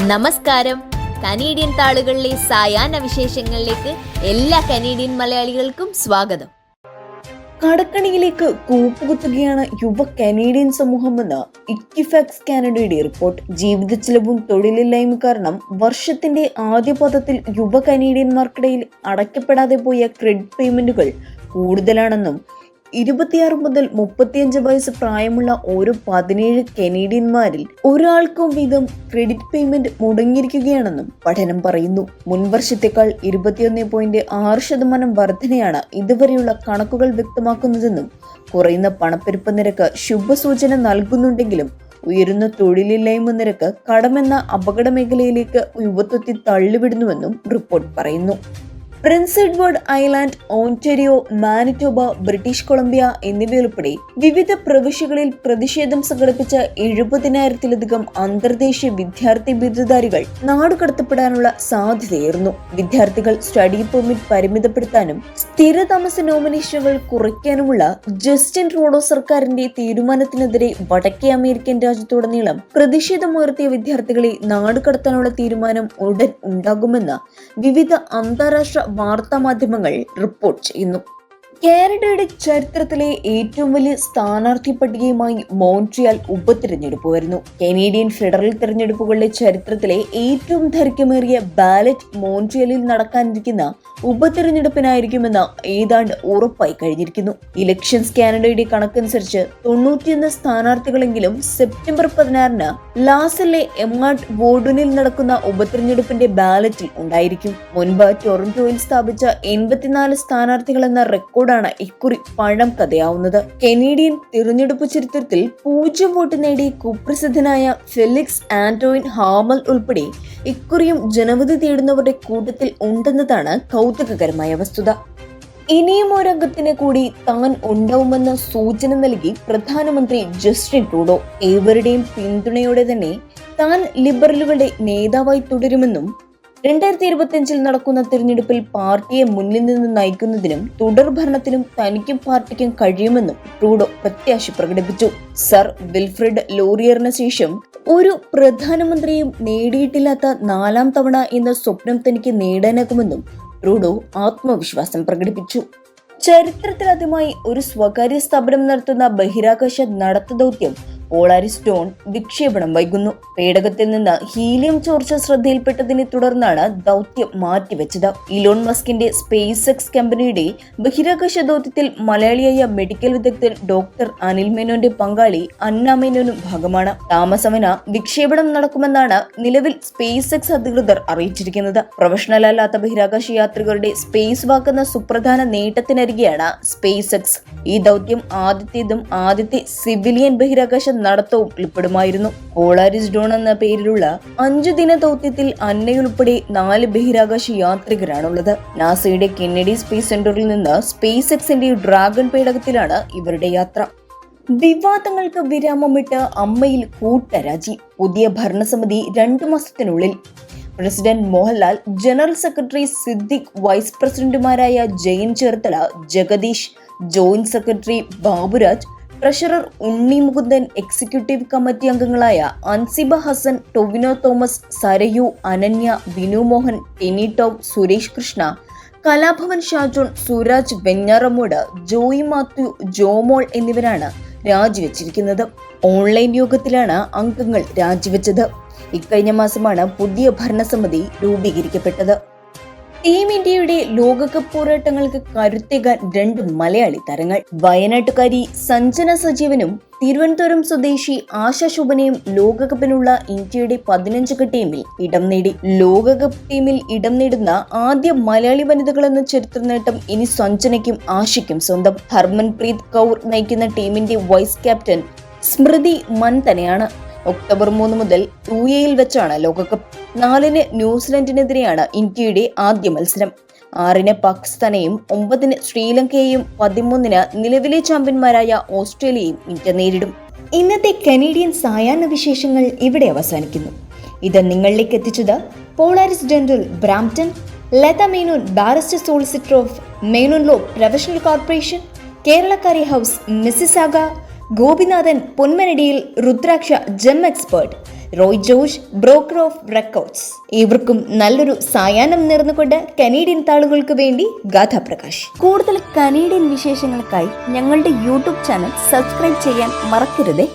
നമസ്കാരം. കനേഡിയൻ താളുകളിലെ സായാഹ്ന വിശേഷങ്ങളിലേക്ക് എല്ലാ കനേഡിയൻ മലയാളികൾക്കും സ്വാഗതം. കടക്കണിയിലേക്ക് കൂപ്പുകുത്തുകയാണ് യുവ കനേഡിയൻ സമൂഹമെന്ന് ഇക്വിഫാക്സ് കാനഡയുടെ റിപ്പോർട്ട്. ജീവിത ചെലവും തൊഴിലില്ലായ്മ കാരണം വർഷത്തിന്റെ ആദ്യ പാദത്തിൽ യുവ കനേഡിയന്മാർക്കിടയിൽ അടയ്ക്കപ്പെടാതെ പോയ ക്രെഡിറ്റ് പേയ്മെന്റുകൾ കൂടുതലാണെന്നും 26 മുതൽ 35 വയസ്സ് പ്രായമുള്ള ഓരോ 17 കനേഡിയന്മാരിൽ ഒരാൾക്കും വീതം ക്രെഡിറ്റ് പേയ്മെന്റ് മുടങ്ങിയിരിക്കുകയാണെന്നും പഠനം പറയുന്നു. മുൻവർഷത്തേക്കാൾ 21.6% വർധനയാണ് ഇതുവരെയുള്ള കണക്കുകൾ വ്യക്തമാക്കുന്നതെന്നും കുറയുന്ന പണപ്പെരുപ്പ നിരക്ക് ശുഭസൂചന നൽകുന്നുണ്ടെങ്കിലും ഉയരുന്ന തൊഴിലില്ലായ്മ നിരക്ക് കടമെന്ന അപകട മേഖലയിലേക്ക് യുവത്വത്തെ തള്ളിവിടുന്നുവെന്നും റിപ്പോർട്ട് പറയുന്നു. Prince Edward island, Ontario, Manitoba, British Columbia എന്നിവയുൾപ്പെടെ വിവിധ പ്രവിശ്യകളിൽ പ്രതിഷേധം സംഘടിപ്പിച്ച 70,000-ലധികം അന്തർദേശീയ വിദ്യാർത്ഥി ബിരുദധാരികൾ നാടുകടത്തപ്പെടാനുള്ള സാധ്യതയേറുന്നു. വിദ്യാർത്ഥികൾ സ്റ്റഡി പെർമിറ്റ് പരിമിതപ്പെടുത്താനും സ്ഥിരതാമസ നോമിനേഷനുകൾ കുറയ്ക്കാനുമുള്ള ജസ്റ്റിൻ ട്രൂഡോ സർക്കാരിന്റെ തീരുമാനത്തിനെതിരെ വടക്കേ അമേരിക്കൻ രാജ്യത്തുടനീളം പ്രതിഷേധമുയർത്തിയ വിദ്യാർത്ഥികളെ നാടുകടത്താനുള്ള തീരുമാനം ഉടൻ ഉണ്ടാകുമെന്ന് വിവിധ അന്താരാഷ്ട്ര വാർത്താ മാധ്യമങ്ങൾ റിപ്പോർട്ട് ചെയ്യുന്നു. കാനഡയുടെ ചരിത്രത്തിലെ ഏറ്റവും വലിയ സ്ഥാനാർത്ഥി പട്ടികയുമായി മോൺട്രിയൽ ഉപതിരഞ്ഞെടുപ്പ് വരുന്നു. കനേഡിയൻ ഫെഡറൽ തെരഞ്ഞെടുപ്പുകളുടെ ചരിത്രത്തിലെ ഏറ്റവും ദൈർഘ്യമേറിയ ബാലറ്റ് മോൺട്രിയലിൽ നടക്കാനിരിക്കുന്ന ഉപതിരഞ്ഞെടുപ്പിനായിരിക്കുമെന്ന് ഏതാണ്ട് ഉറപ്പായി കഴിഞ്ഞിരിക്കുന്നു. ഇലക്ഷൻസ് കാനഡയുടെ കണക്കനുസരിച്ച് 91 സ്ഥാനാർത്ഥികളെങ്കിലും സെപ്റ്റംബർ 16 ലാസലിലെ എമാർട്ട് വോർഡനിൽ നടക്കുന്ന ഉപതിരഞ്ഞെടുപ്പിന്റെ ബാലറ്റിൽ ഉണ്ടായിരിക്കും. മുൻപ് ടൊറന്റോയിൽ സ്ഥാപിച്ച 84 സ്ഥാനാർത്ഥികൾ എന്ന റെക്കോർഡാണ് ഇക്കുറി പഴം കഥയാവുന്നത്. കനേഡിയൻ തിരഞ്ഞെടുപ്പ് ചരിത്രത്തിൽ 0 വോട്ട് നേടി കുപ്രസിദ്ധനായ ഫെലിക്സ് ആന്റോയിൻ ഹാമൽ ഉൾപ്പെടെ ഇക്കുറിയും ജനവിധി തേടുന്നവരുടെ കൂട്ടത്തിൽ ഉണ്ടെന്നതാണ് കൗതുകകരമായ വസ്തുത. ഇനിയും ഒരംഗത്തിന് കൂടി താൻ ഉണ്ടാവുമെന്ന സൂചന നൽകി പ്രധാനമന്ത്രി ജസ്റ്റിൻ ട്രൂഡോ. ഏവരുടെയും പിന്തുണയോടെ തന്നെ താൻ ലിബറലുകളുടെ നേതാവായി തുടരുമെന്നും 2025 നടക്കുന്ന തിരഞ്ഞെടുപ്പിൽ പാർട്ടിയെ മുന്നിൽ നിന്ന് നയിക്കുന്നതിനും തുടർ ഭരണത്തിനും തനിക്കും പാർട്ടിക്കും കഴിയുമെന്നും ട്രൂഡോ പ്രത്യാശ പ്രകടിപ്പിച്ചു. സർ വിൽഫ്രഡ് ലോറിയറിന് ശേഷം ഒരു പ്രധാനമന്ത്രിയും നേടിയിട്ടില്ലാത്ത 4ാം തവണ എന്ന സ്വപ്നം തനിക്ക് നേടാനാകുമെന്നും ട്രൂഡോ ആത്മവിശ്വാസം പ്രകടിപ്പിച്ചു. ചരിത്രത്തിലാദ്യമായി ഒരു സ്വകാര്യ സ്ഥാപനം നടത്തുന്ന ബഹിരാകാശ നടത്ത ദൗത്യം പോളാരിസ് ഡോൺ വിക്ഷേപണം വൈകുന്നു. പേടകത്തിൽ നിന്ന് ഹീലിയം ചോർച്ച ശ്രദ്ധയിൽപ്പെട്ടതിനെ തുടർന്നാണ് ദൗത്യം മാറ്റിവെച്ചത്. ഇലോൺ മസ്കിന്റെ സ്പേസ് എക്സ് കമ്പനിയുടെ ബഹിരാകാശ ദൗത്യത്തിൽ മലയാളിയായ മെഡിക്കൽ വിദഗ്ധൻ ഡോക്ടർ അനിൽ മേനോന്റെ പങ്കാളി അന്ന മേനോനും ഭാഗമാണ്. താമസമന വിക്ഷേപണം നടക്കുമെന്നാണ് നിലവിൽ സ്പേസ് എക്സ് അധികൃതർ അറിയിച്ചിരിക്കുന്നത്. പ്രൊഫഷണൽ അല്ലാത്ത ബഹിരാകാശ യാത്രികരുടെ സ്പേസ് വാക്ക് എന്ന സുപ്രധാന നേട്ടത്തിനരികെയാണ് സ്പേസ് എക്സ്. ഈ ദൗത്യം ആദ്യത്തെ സിവിലിയൻ ബഹിരാകാശ നടത്തവും ഉൾപ്പെടുമായിരുന്നു. പോളാരിസ് ഡോൺ എന്ന പേരിലുള്ള 5 ദിന ദൗത്യത്തിൽ അന്നയുൾപ്പെടെ 4 ബഹിരാകാശ യാത്രികരാണുള്ളത്. നാസയുടെ കെന്നഡി സ്പേസ് സെന്ററിൽ നിന്ന് സ്പേസ് എക്സിന്റെ ഡ്രാഗൺ പേടകത്തിലാണ് ഇവരുടെ യാത്ര. വിവാദങ്ങൾക്ക് വിരാമമിട്ട് അമ്മയിൽ കൂട്ടരാജി. പുതിയ ഭരണസമിതി 2 മാസത്തിനുള്ളിൽ. President Mohanlal, general secretary Siddique, vice പ്രസിഡന്റുമാരായ Jayan Cherthala, Jagadish, joint secretary Baburaj, treasurer Unni Mukundan, executive committee അംഗങ്ങളായ അൻസിബ ഹസൻ, ടൊവിനോ തോമസ്, സരയു, അനന്യ, വിനു മോഹൻ, ടെനി ടോം, സുരേഷ് കൃഷ്ണ, കലാഭവൻ ഷാജോൺ, സുരാജ് വെഞ്ഞാറമൂട്, ജോയി മാത്യു, ജോമോൾ എന്നിവരാണ് രാജിവെച്ചിരിക്കുന്നത്. ഓൺലൈൻ യോഗത്തിലാണ് അംഗങ്ങൾ രാജിവെച്ചത്. ഇക്കഴിഞ്ഞ മാസമാണ് പുതിയ ഭരണസമിതി രൂപീകരിക്കപ്പെട്ടത്. ടീം ഇന്ത്യയുടെ ലോകകപ്പ് പോരാട്ടങ്ങൾക്ക് കരുത്തേകാൻ 2 മലയാളി താരങ്ങൾ. വയനാട്ടുകാരി സഞ്ജന സജീവനും തിരുവനന്തപുരം സ്വദേശി ആശ ശോഭനയും ലോകകപ്പിനുള്ള ഇന്ത്യയുടെ 15 ടീമിൽ ഇടം നേടി. ലോകകപ്പ് ടീമിൽ ഇടം നേടുന്ന ആദ്യ മലയാളി വനിതകളെന്ന ചരിത്ര നേട്ടം ഇനി സഞ്ജനയ്ക്കും ആശയ്ക്കും സ്വന്തം. ഹർമൻപ്രീത് കൗർ നയിക്കുന്ന ടീമിന്റെ വൈസ് ക്യാപ്റ്റൻ സ്മൃതി മൻതനെയാണ്. ഒക്ടോബർ 3 മുതൽ UAE വെച്ചാണ് ലോകകപ്പ്. 4 ന്യൂസിലൻഡിനെതിരെയാണ് ഇന്ത്യയുടെ ആദ്യ മത്സരം. 6 പാകിസ്ഥാനെയും 9 ശ്രീലങ്കയെയും 13 നിലവിലെ ചാമ്പ്യന്മാരായ ഓസ്ട്രേലിയയും ഇന്ത്യ നേരിടും. ഇന്നത്തെ കനേഡിയൻ സായാഹ്ന വിശേഷങ്ങൾ ഇവിടെ അവസാനിക്കുന്നു. ഇത് നിങ്ങളിലേക്ക് എത്തിച്ചത് Polaris dental Brampton, Latha Menon barrister solicitor of Menon law professional corporation, കേരളക്കാരി house Mississauga, Gopinathan Ponmanadiyil Rudraksha gem expert, Roy Josh, broker of records. ഇവർക്കും നല്ലൊരു സായാഹ്നം നേർന്നുകൊണ്ട് കനേഡിയൻ താളുകൾക്ക് വേണ്ടി ഗാഥാപ്രകാശ്. കൂടുതൽ കനേഡിയൻ വിശേഷങ്ങൾക്കായി ഞങ്ങളുടെ യൂട്യൂബ് ചാനൽ സബ്സ്ക്രൈബ് ചെയ്യാൻ മറക്കരുതേ.